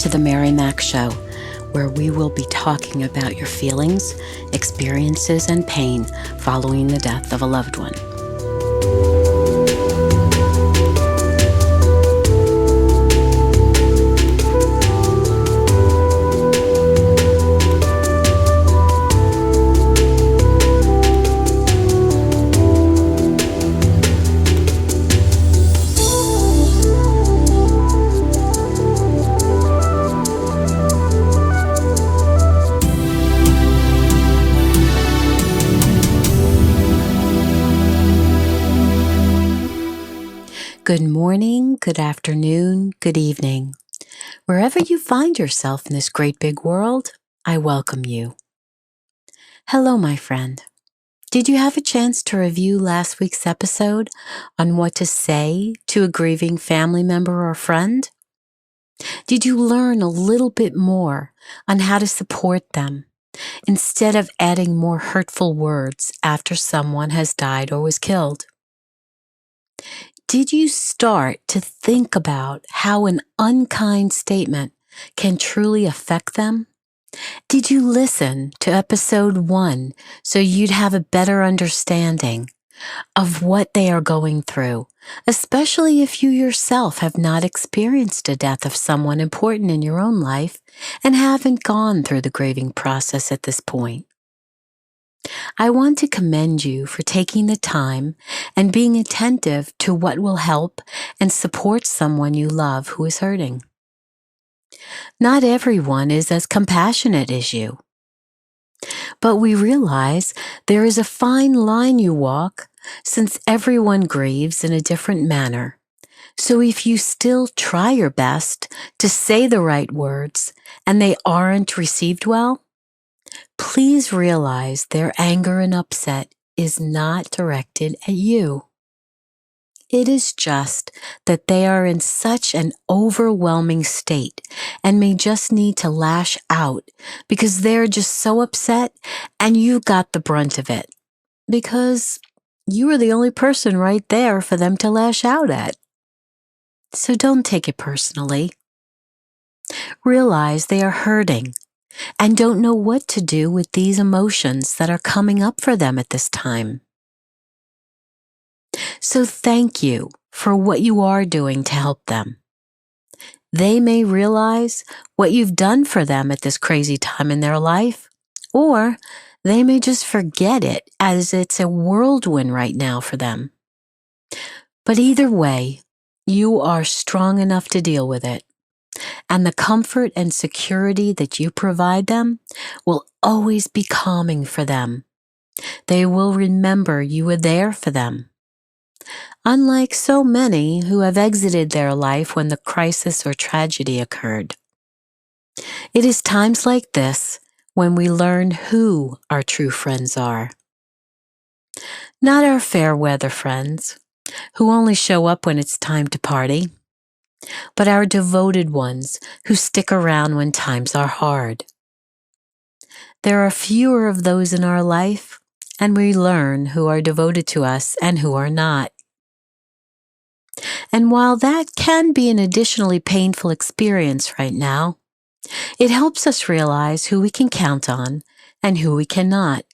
to the Mary Mac Show, where we will be talking about your feelings, experiences, and pain following the death of a loved one. Good morning, good afternoon, good evening. Wherever you find yourself in this great big world, I welcome you. Hello, my friend. Did you have a chance to review last week's episode on what to say to a grieving family member or friend? Did you learn a little bit more on how to support them instead of adding more hurtful words after someone has died or was killed? Did you start to think about how an unkind statement can truly affect them? Did you listen to episode 1 so you'd have a better understanding of what they are going through, especially if you yourself have not experienced a death of someone important in your own life and haven't gone through the grieving process at this point? I want to commend you for taking the time and being attentive to what will help and support someone you love who is hurting. Not everyone is as compassionate as you, but we realize there is a fine line you walk since everyone grieves in a different manner. So if you still try your best to say the right words and they aren't received well, please realize their anger and upset is not directed at you. It is just that they are in such an overwhelming state and may just need to lash out because they're just so upset and you got the brunt of it because you were the only person right there for them to lash out at. So don't take it personally. Realize they are hurting and don't know what to do with these emotions that are coming up for them at this time. So thank you for what you are doing to help them. They may realize what you've done for them at this crazy time in their life, or they may just forget it as it's a whirlwind right now for them. But either way, you are strong enough to deal with it. And the comfort and security that you provide them will always be calming for them. They will remember you were there for them. Unlike so many who have exited their life when the crisis or tragedy occurred. It is times like this when we learn who our true friends are. Not our fair weather friends, who only show up when it's time to party, but our devoted ones who stick around when times are hard. There are fewer of those in our life, and we learn who are devoted to us and who are not. And while that can be an additionally painful experience right now, it helps us realize who we can count on and who we cannot.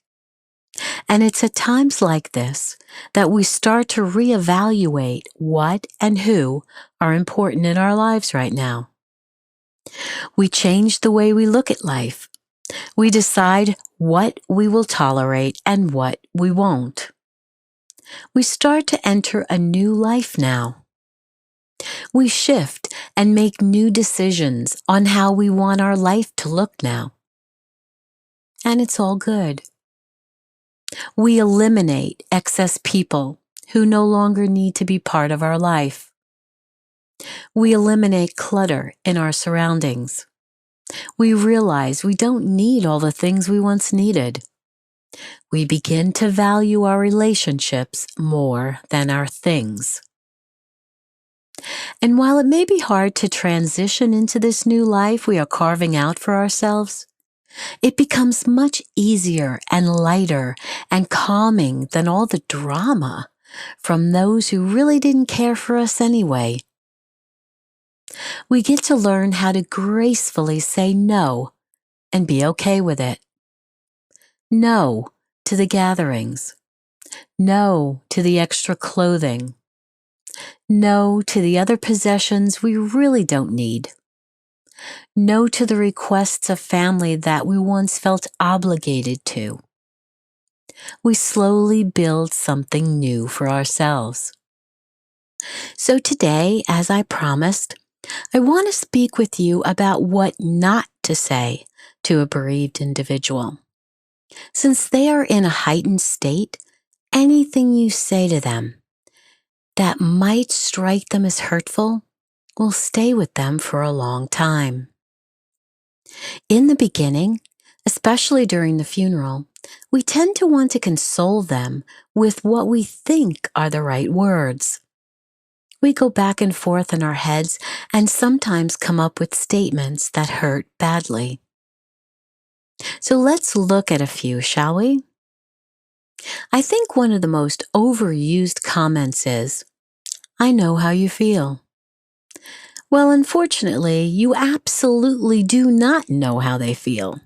And it's at times like this that we start to reevaluate what and who are important in our lives right now. We change the way we look at life. We decide what we will tolerate and what we won't. We start to enter a new life now. We shift and make new decisions on how we want our life to look now. And it's all good. We eliminate excess people who no longer need to be part of our life. We eliminate clutter in our surroundings. We realize we don't need all the things we once needed. We begin to value our relationships more than our things. And while it may be hard to transition into this new life we are carving out for ourselves, it becomes much easier and lighter and calming than all the drama from those who really didn't care for us anyway. We get to learn how to gracefully say no and be okay with it. No to the gatherings. No to the extra clothing. No to the other possessions we really don't need. No to the requests of family that we once felt obligated to. We slowly build something new for ourselves. So today, as I promised, I want to speak with you about what not to say to a bereaved individual. Since they are in a heightened state, anything you say to them that might strike them as hurtful will stay with them for a long time. In the beginning, especially during the funeral, we tend to want to console them with what we think are the right words. We go back and forth in our heads and sometimes come up with statements that hurt badly. So let's look at a few, shall we? I think one of the most overused comments is, "I know how you feel." Well, unfortunately, you absolutely do not know how they feel.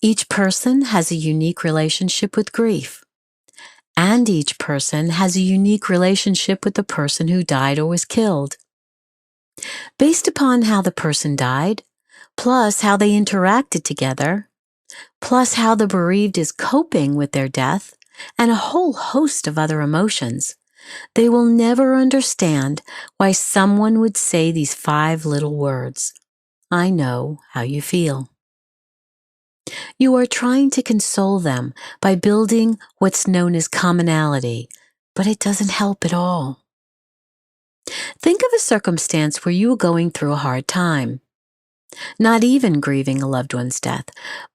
Each person has a unique relationship with grief, and each person has a unique relationship with the person who died or was killed. Based upon how the person died, plus how they interacted together, plus how the bereaved is coping with their death, and a whole host of other emotions, they will never understand why someone would say these 5 little words, "I know how you feel." You are trying to console them by building what's known as commonality, but it doesn't help at all. Think of a circumstance where you are going through a hard time, not even grieving a loved one's death.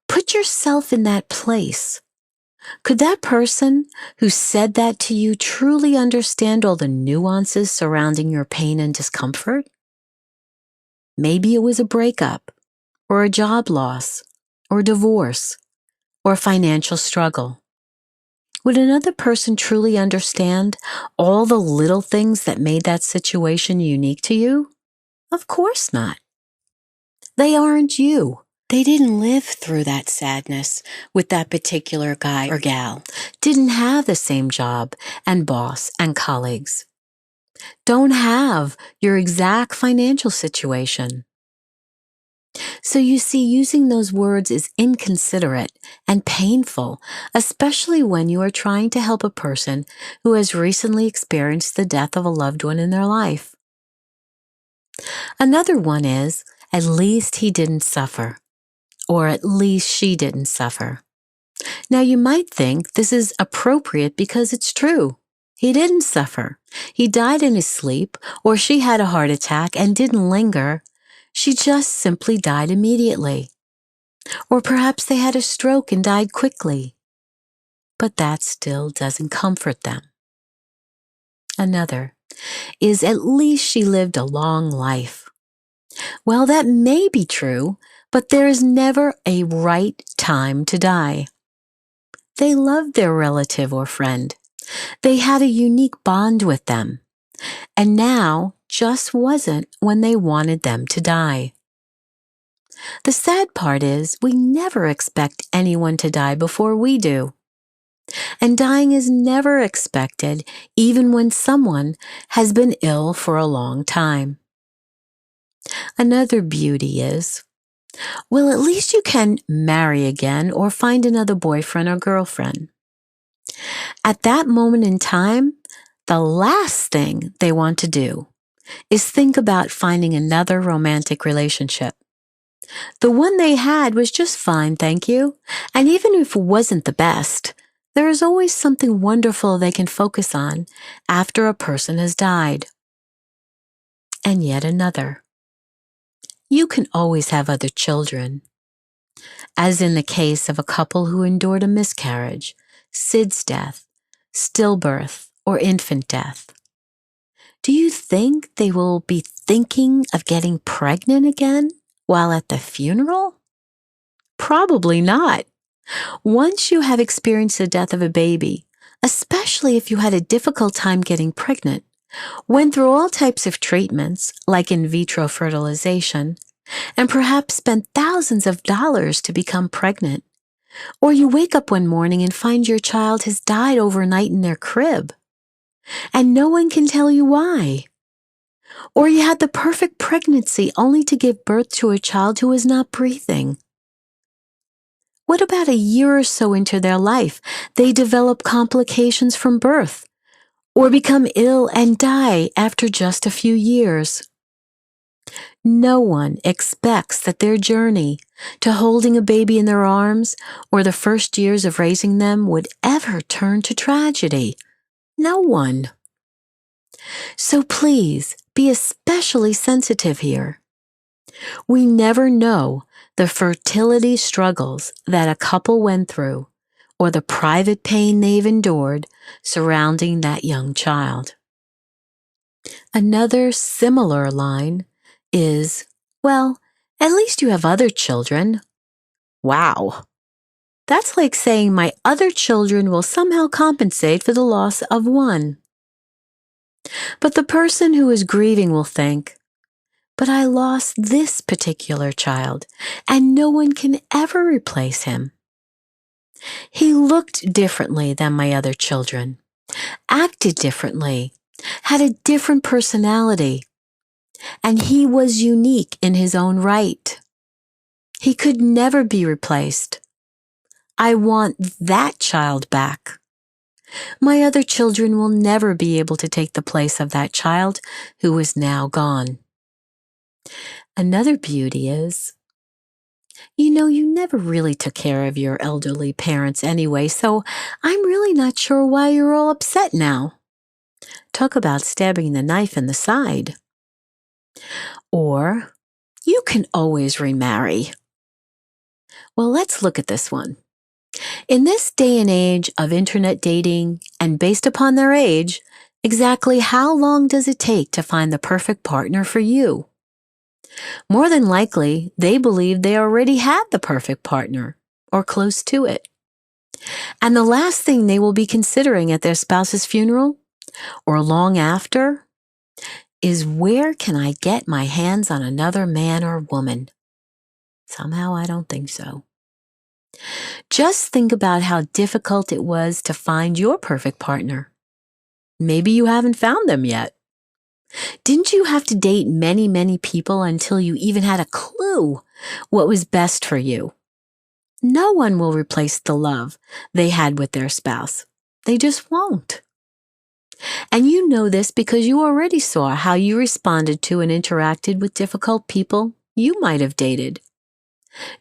Put yourself in that place. Could that person who said that to you truly understand all the nuances surrounding your pain and discomfort? Maybe it was a breakup, or a job loss, or divorce, or financial struggle. Would another person truly understand all the little things that made that situation unique to you? Of course not. They aren't you. They didn't live through that sadness with that particular guy or gal, didn't have the same job and boss and colleagues, don't have your exact financial situation. So you see, using those words is inconsiderate and painful, especially when you are trying to help a person who has recently experienced the death of a loved one in their life. Another one is, "At least he didn't suffer," or "at least she didn't suffer." Now you might think this is appropriate because it's true. He didn't suffer. He died in his sleep, or she had a heart attack and didn't linger. She just simply died immediately. Or perhaps they had a stroke and died quickly. But that still doesn't comfort them. Another is, "At least she lived a long life." Well, that may be true, but there is never a right time to die. They loved their relative or friend. They had a unique bond with them. And now just wasn't when they wanted them to die. The sad part is we never expect anyone to die before we do. And dying is never expected, even when someone has been ill for a long time. Another beauty is, well, at least you can marry again or find another boyfriend or girlfriend. At that moment in time, the last thing they want to do is think about finding another romantic relationship. The one they had was just fine, thank you. And even if it wasn't the best, there is always something wonderful they can focus on after a person has died. And yet another. You can always have other children, as in the case of a couple who endured a miscarriage, SIDS death, stillbirth, or infant death. Do you think they will be thinking of getting pregnant again while at the funeral? Probably not. Once you have experienced the death of a baby, especially if you had a difficult time getting pregnant, went through all types of treatments, like in vitro fertilization, and perhaps spent thousands of dollars to become pregnant. Or you wake up one morning and find your child has died overnight in their crib, and no one can tell you why. Or you had the perfect pregnancy only to give birth to a child who was not breathing. What about a year or so into their life, they develop complications from birth, or become ill and die after just a few years? No one expects that their journey to holding a baby in their arms or the first years of raising them would ever turn to tragedy. No one. So please be especially sensitive here. We never know the fertility struggles that a couple went through or the private pain they've endured surrounding that young child. Another similar line is, well, at least you have other children. Wow. That's like saying my other children will somehow compensate for the loss of one. But the person who is grieving will think, but I lost this particular child, and no one can ever replace him. He looked differently than my other children, acted differently, had a different personality, and he was unique in his own right. He could never be replaced. I want that child back. My other children will never be able to take the place of that child who is now gone. Another beauty is, you never really took care of your elderly parents anyway, so I'm really not sure why you're all upset now. Talk about stabbing the knife in the side. Or, you can always remarry. Well, let's look at this one. In this day and age of internet dating, and based upon their age, exactly how long does it take to find the perfect partner for you? More than likely, they believe they already had the perfect partner, or close to it. And the last thing they will be considering at their spouse's funeral, or long after, is where can I get my hands on another man or woman? Somehow I don't think so. Just think about how difficult it was to find your perfect partner. Maybe you haven't found them yet. Didn't you have to date many, many people until you even had a clue what was best for you? No one will replace the love they had with their spouse. They just won't. And you know this because you already saw how you responded to and interacted with difficult people you might have dated.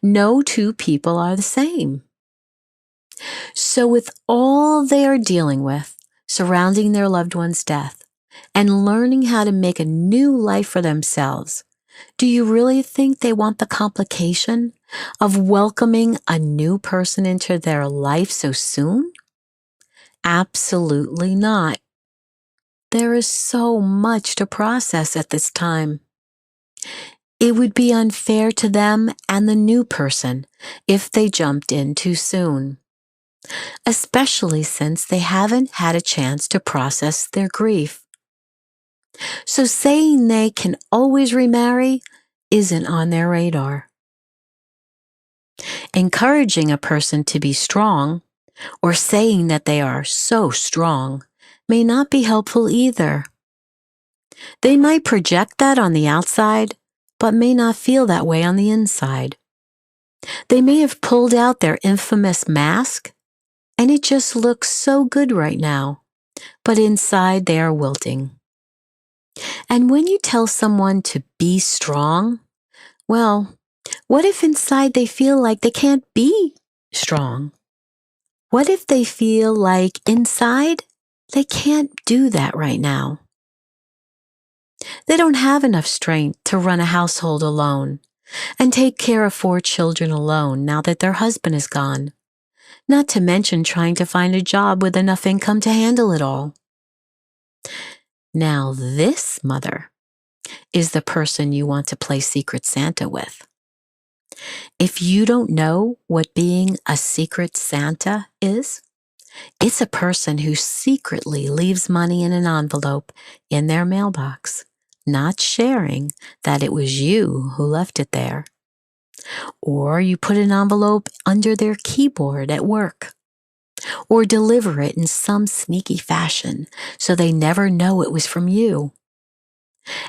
No two people are the same. So with all they are dealing with surrounding their loved one's death and learning how to make a new life for themselves, do you really think they want the complication of welcoming a new person into their life so soon? Absolutely not. There is so much to process at this time. It would be unfair to them and the new person if they jumped in too soon, especially since they haven't had a chance to process their grief. So saying they can always remarry isn't on their radar. Encouraging a person to be strong or saying that they are so strong may not be helpful either. They might project that on the outside, but may not feel that way on the inside. They may have pulled out their infamous mask, and it just looks so good right now, but inside they are wilting. And when you tell someone to be strong, well, what if inside they feel like they can't be strong? What if they feel like inside they can't do that right now? They don't have enough strength to run a household alone and take care of 4 children alone now that their husband is gone, not to mention trying to find a job with enough income to handle it all. Now this mother is the person you want to play Secret Santa with. If you don't know what being a Secret Santa is, It's a person who secretly leaves money in an envelope in their mailbox, not sharing that it was you who left it there. Or you put an envelope under their keyboard at work, or deliver it in some sneaky fashion so they never know it was from you.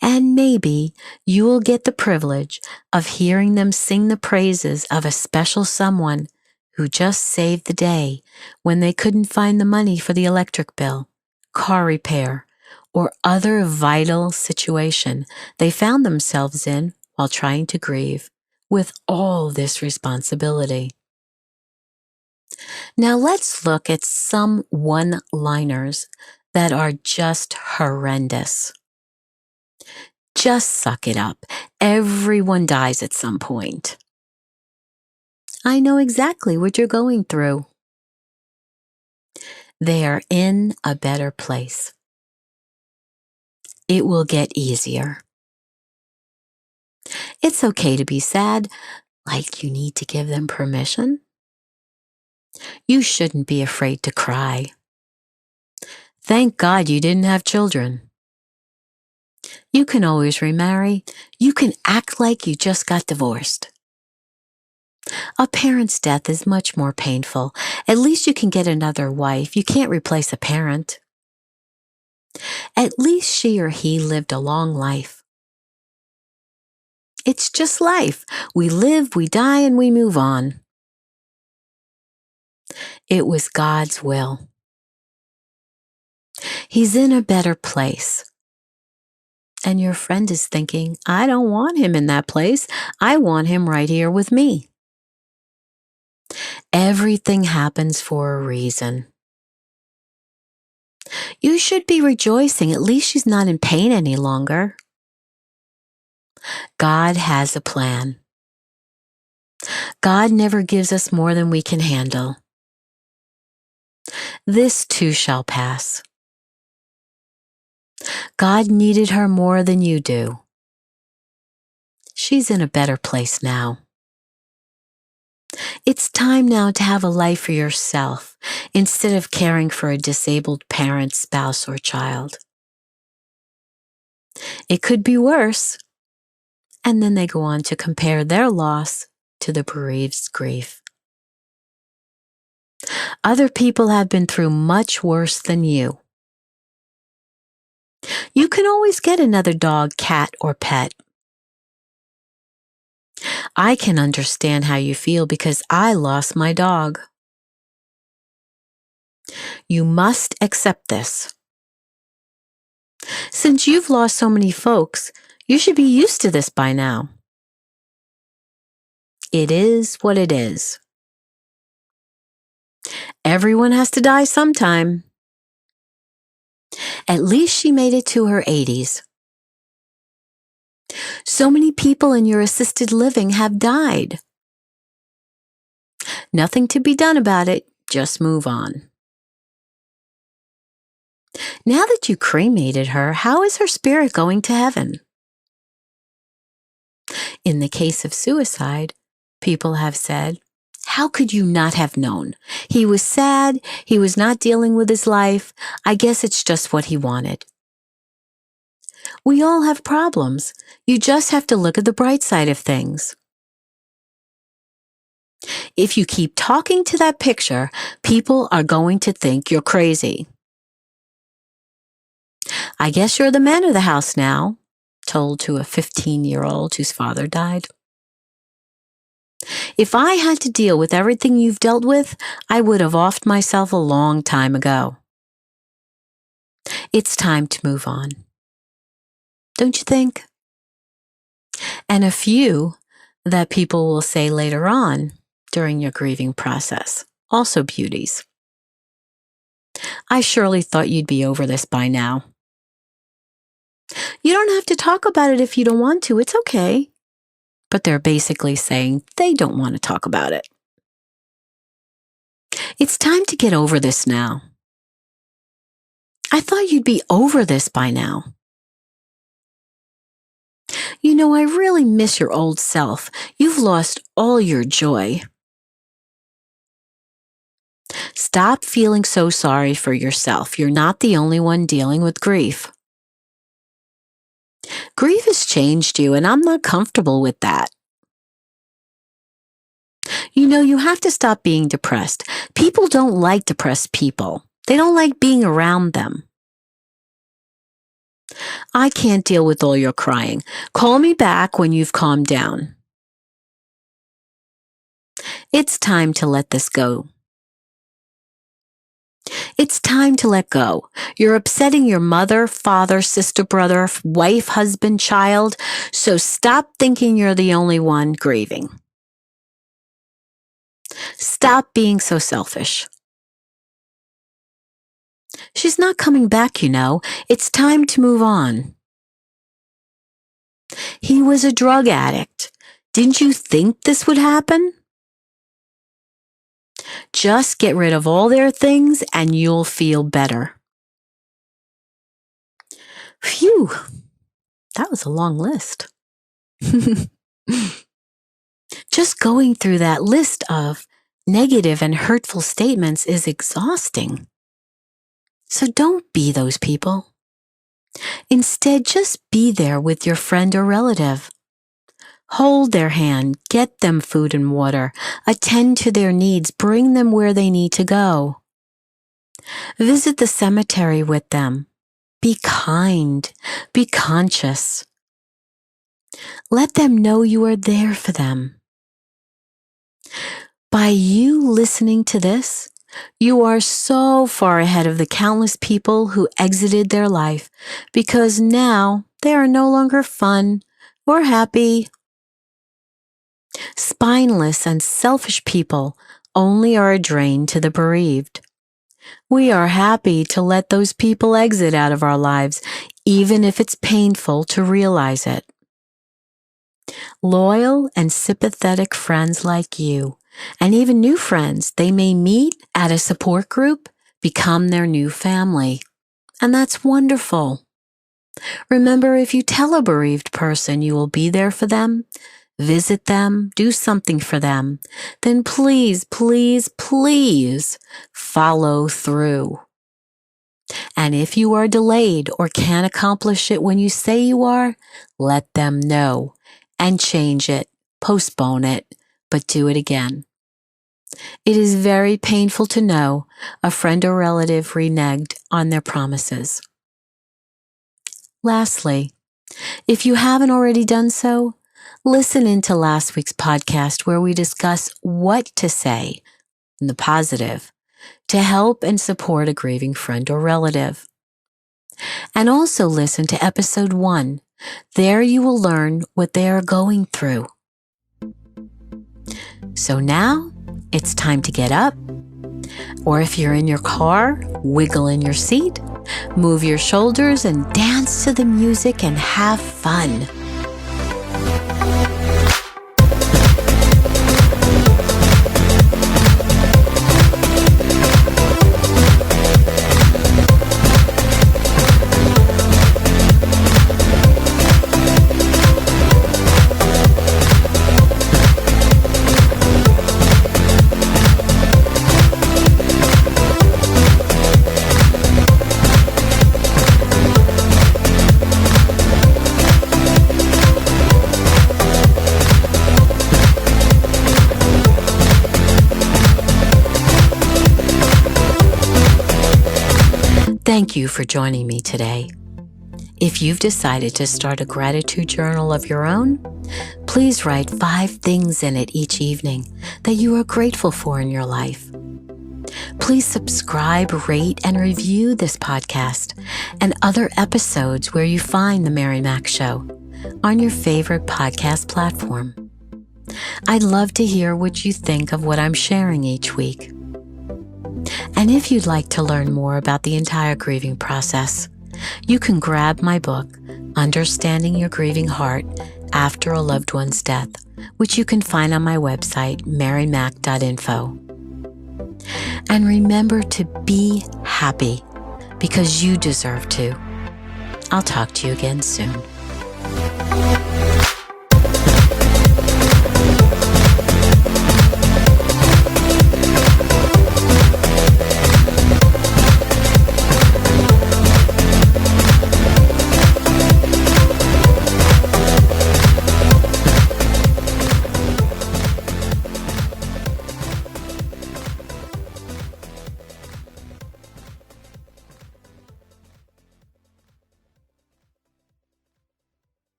And maybe you will get the privilege of hearing them sing the praises of a special someone who just saved the day when they couldn't find the money for the electric bill, car repair, or other vital situation they found themselves in while trying to grieve with all this responsibility. Now let's look at some one-liners that are just horrendous. Just suck it up. Everyone dies at some point. I know exactly what you're going through. They are in a better place. It will get easier. It's okay to be sad, like you need to give them permission. You shouldn't be afraid to cry. Thank God you didn't have children. You can always remarry. You can act like you just got divorced. A parent's death is much more painful. At least you can get another wife. You can't replace a parent. At least she or he lived a long life. It's just life. We live, we die, and we move on. It was God's will. He's in a better place. And your friend is thinking, I don't want him in that place. I want him right here with me. Everything happens for a reason. You should be rejoicing. At least she's not in pain any longer. God has a plan. God never gives us more than we can handle. This too shall pass. God needed her more than you do. She's in a better place now. It's time now to have a life for yourself instead of caring for a disabled parent, spouse, or child. It could be worse. And then they go on to compare their loss to the bereaved's grief. Other people have been through much worse than you. You can always get another dog, cat, or pet. I can understand how you feel because I lost my dog. You must accept this. Since you've lost so many folks, you should be used to this by now. It is what it is. Everyone has to die sometime. At least she made it to her 80s. So many people in your assisted living have died. Nothing to be done about it, just move on. Now that you cremated her, how is her spirit going to heaven? In the case of suicide, people have said, how could you not have known? He was sad, he was not dealing with his life. I guess it's just what he wanted. We all have problems. You just have to look at the bright side of things. If you keep talking to that picture, people are going to think you're crazy. I guess you're the man of the house now, told to a 15-year-old whose father died. If I had to deal with everything you've dealt with, I would have offed myself a long time ago. It's time to move on. Don't you think? And a few that people will say later on during your grieving process, also beauties. I surely thought you'd be over this by now. You don't have to talk about it if you don't want to. It's okay. But they're basically saying they don't want to talk about it. It's time to get over this now. I thought you'd be over this by now. You know, I really miss your old self. You've lost all your joy. stop feeling so sorry for yourself. You're not the only one dealing with grief. Grief has changed you, and I'm not comfortable with that. You have to stop being depressed. People don't like depressed people. They don't like being around them. I can't deal with all your crying. Call me back when you've calmed down. It's time to let this go. It's time to let go. You're upsetting your mother, father, sister, brother, wife, husband, child, so stop thinking you're the only one grieving. Stop being so selfish. She's not coming back, It's time to move on. He was a drug addict. Didn't you think this would happen? Just get rid of all their things and you'll feel better. Phew, that was a long list. Just going through that list of negative and hurtful statements is exhausting. So don't be those people. Instead, just be there with your friend or relative. Hold their hand, get them food and water, attend to their needs, bring them where they need to go. Visit the cemetery with them. Be kind, be conscious. Let them know you are there for them. By you listening to this, you are so far ahead of the countless people who exited their life because now they are no longer fun or happy. Spineless and selfish people only are a drain to the bereaved. We are happy to let those people exit out of our lives, even if it's painful to realize it. Loyal and sympathetic friends like you, and even new friends they may meet at a support group, become their new family. And that's wonderful. Remember, if you tell a bereaved person you will be there for them, visit them, do something for them, then please, please, please follow through. And if you are delayed or can't accomplish it when you say you are, let them know and change it, postpone it, but do it again. It is very painful to know a friend or relative reneged on their promises. Lastly, if you haven't already done so, listen into last week's podcast where we discuss what to say in the positive to help and support a grieving friend or relative. And also listen to episode 1. There you will learn what they are going through. So now it's time to get up, or if you're in your car, wiggle in your seat, move your shoulders and dance to the music and have fun. Thank you for joining me today. If you've decided to start a gratitude journal of your own, please write 5 things in it each evening that you are grateful for in your life. Please subscribe, rate, and review this podcast and other episodes where you find The Mary Mac Show on your favorite podcast platform. I'd love to hear what you think of what I'm sharing each week. And if you'd like to learn more about the entire grieving process, you can grab my book, Understanding Your Grieving Heart After a Loved One's Death, which you can find on my website, marymac.info. And remember to be happy, because you deserve to. I'll talk to you again soon.